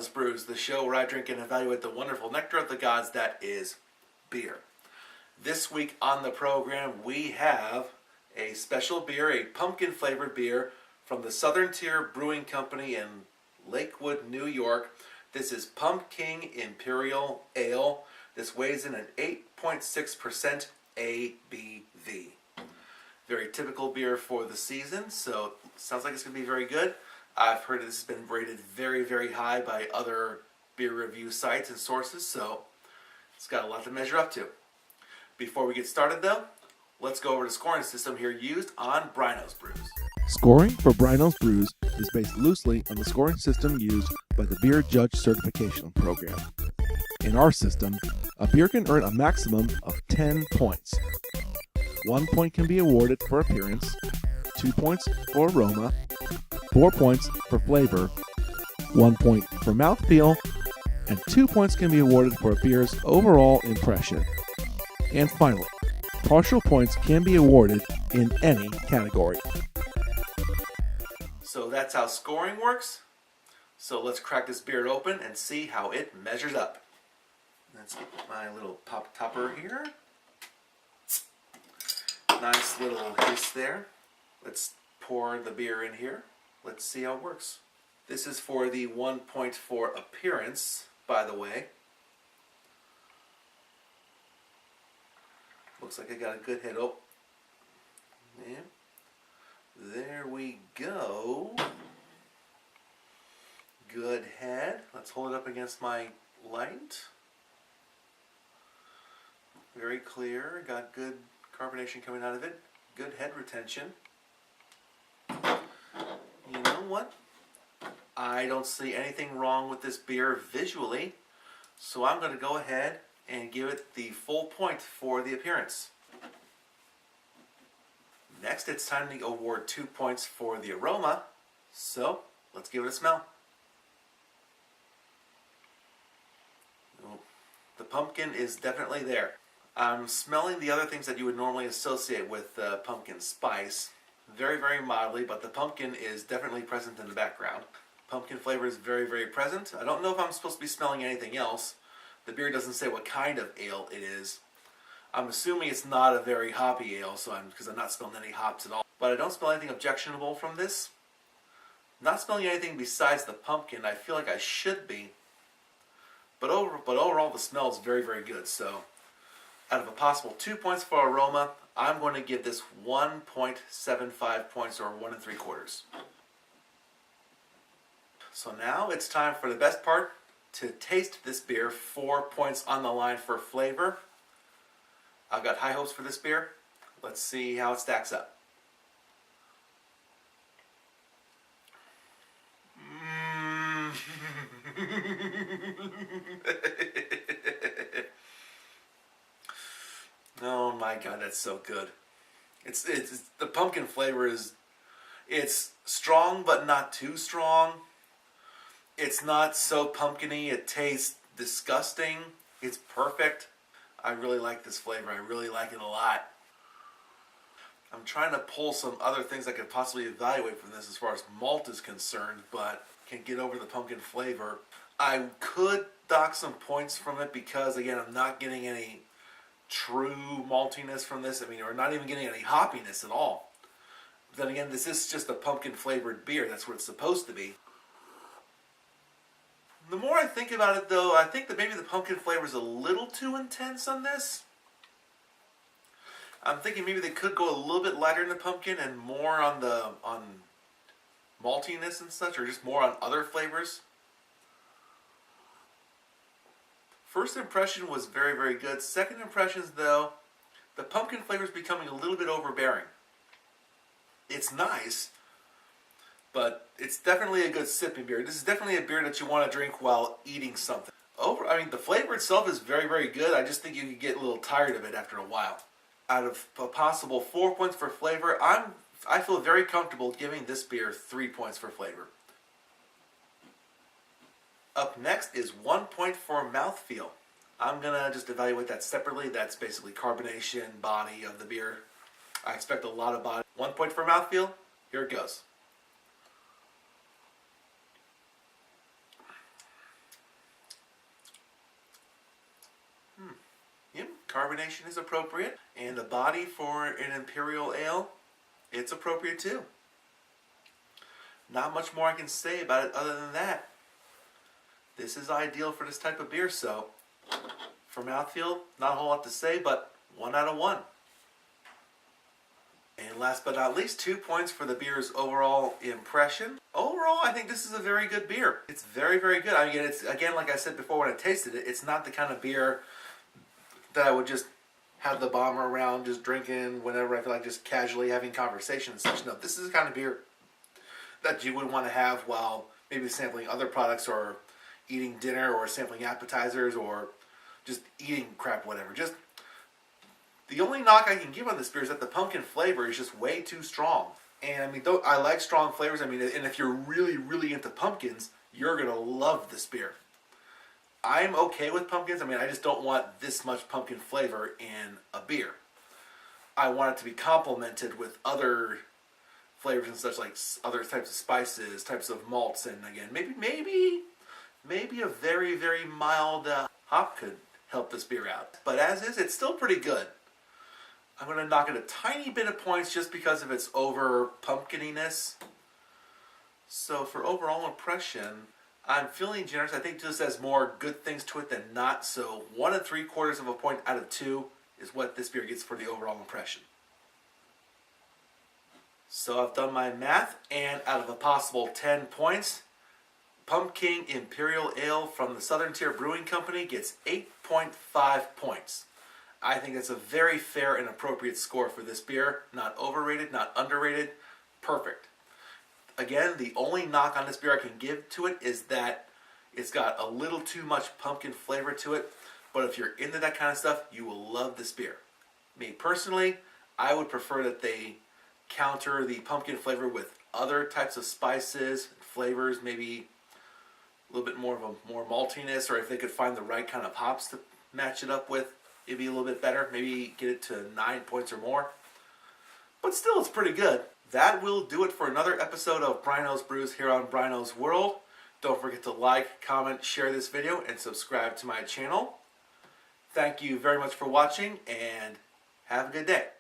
Bryno's Brews, the show where I drink and evaluate the wonderful nectar of the gods that is beer. This week on the program we have a special beer, a pumpkin flavored beer from the Southern Tier Brewing Company in Lakewood, New York. This is Pumpking Imperial Ale. This weighs in at 8.6% ABV. Very typical beer for the season, so it sounds like it's going to be very good. I've heard this has been rated very, very high by other beer review sites and sources, so it's got a lot to measure up to. Before we get started though, let's go over the scoring system here used on Bryno's Brews. Scoring for Bryno's Brews is based loosely on the scoring system used by the Beer Judge Certification Program. In our system, a beer can earn a maximum of 10 points. 1 point can be awarded for appearance, 2 points for aroma, 4 points for flavor, 1 point for mouthfeel, and 2 points can be awarded for a beer's overall impression. And finally, partial points can be awarded in any category. So that's how scoring works. So let's crack this beer open and see how it measures up. Let's get my little pop topper here. Nice little hiss there. Let's pour the beer in here. Let's see how it works. This is for the 1 point for appearance, by the way. Looks like I got a good hit. Oh, yeah. There we go. Good head. Let's hold it up against my light. Very clear. Got good carbonation coming out of it. Good head retention. You know what? I don't see anything wrong with this beer visually, so I'm going to go ahead and give it the full point for the appearance. Next, it's time to award 2 points for the aroma, so let's give it a smell. The pumpkin is definitely there. I'm smelling the other things that you would normally associate with pumpkin spice. Very, very mildly, but the pumpkin is definitely present in the background. Pumpkin flavor is very, very present. I don't know if I'm supposed to be smelling anything else. The beer doesn't say what kind of ale it is. I'm assuming it's not a very hoppy ale, because I'm not smelling any hops at all. But I don't smell anything objectionable from this. Not smelling anything besides the pumpkin. I feel like I should be. But overall, the smell is very, very good. So, out of a possible 2 points for aroma, I'm going to give this 1.75 points, or 1 3/4. So now it's time for the best part, to taste this beer. 4 points on the line for flavor. I've got high hopes for this beer. Let's see how it stacks up. Oh my god, that's so good. It's the pumpkin flavor it's strong but not too strong. It's not so pumpkin-y, it tastes disgusting. It's perfect. I really like this flavor. I really like it a lot. I'm trying to pull some other things I could possibly evaluate from this as far as malt is concerned, but can't get over the pumpkin flavor. I could dock some points from it because, again, I'm not getting any true maltiness from this. We're not even getting any hoppiness at all. Then again, this is just a pumpkin flavored beer. That's what it's supposed to be. The more I think about it, though, I think that maybe the pumpkin flavor is a little too intense on this. I'm thinking maybe they could go a little bit lighter in the pumpkin and more on maltiness and such, or just more on other flavors. First impression was very, very good. Second impressions, though, the pumpkin flavor is becoming a little bit overbearing. It's nice, but it's definitely a good sipping beer. This is definitely a beer that you want to drink while eating something. The flavor itself is very, very good. I just think you could get a little tired of it after a while. Out of a possible 4 points for flavor, I feel very comfortable giving this beer 3 points for flavor. Up next is 1 point for mouthfeel. I'm going to just evaluate that separately. That's basically carbonation, body of the beer. I expect a lot of body. 1 point for mouthfeel. Here it goes. Yeah, carbonation is appropriate. And the body for an Imperial Ale, it's appropriate too. Not much more I can say about it other than that. This is ideal for this type of beer, so for mouthfeel, not a whole lot to say, but 1 out of 1. And last but not least, 2 points for the beer's overall impression. Overall, I think this is a very good beer. It's very, very good. I mean, it's, again, like I said before when I tasted it, it's not the kind of beer that I would just have the bomber around, just drinking whenever I feel like just casually having conversations and such. No, this is the kind of beer that you would want to have while maybe sampling other products or eating dinner or sampling appetizers or just eating crap, whatever. Just the only knock I can give on this beer is that the pumpkin flavor is just way too strong. And I mean, though I like strong flavors, I mean, and if you're really, really into pumpkins, you're going to love this beer. I'm okay with pumpkins. I mean, I just don't want this much pumpkin flavor in a beer. I want it to be complemented with other flavors and such, like other types of spices, types of malts, and again, maybe a very, very mild hop could help this beer out. But as is, it's still pretty good. I'm going to knock it a tiny bit of points just because of its over pumpkininess. So for overall impression, I'm feeling generous. I think this has more good things to it than not. So 1 3/4 of a point out of 2 is what this beer gets for the overall impression. So I've done my math, and out of a possible 10 points, Pumpking Imperial Ale from the Southern Tier Brewing Company gets 8.5 points. I think that's a very fair and appropriate score for this beer. Not overrated, not underrated. Perfect. Again, the only knock on this beer I can give to it is that it's got a little too much pumpkin flavor to it. But if you're into that kind of stuff, you will love this beer. Me personally, I would prefer that they counter the pumpkin flavor with other types of spices, flavors, maybe a little bit more of a more maltiness, or if they could find the right kind of hops to match it up with, it'd be a little bit better. Maybe get it to 9 points or more. But still, it's pretty good. That will do it for another episode of Bryno's Brews here on Bryno's World. Don't forget to like, comment, share this video, and subscribe to my channel. Thank you very much for watching, and have a good day.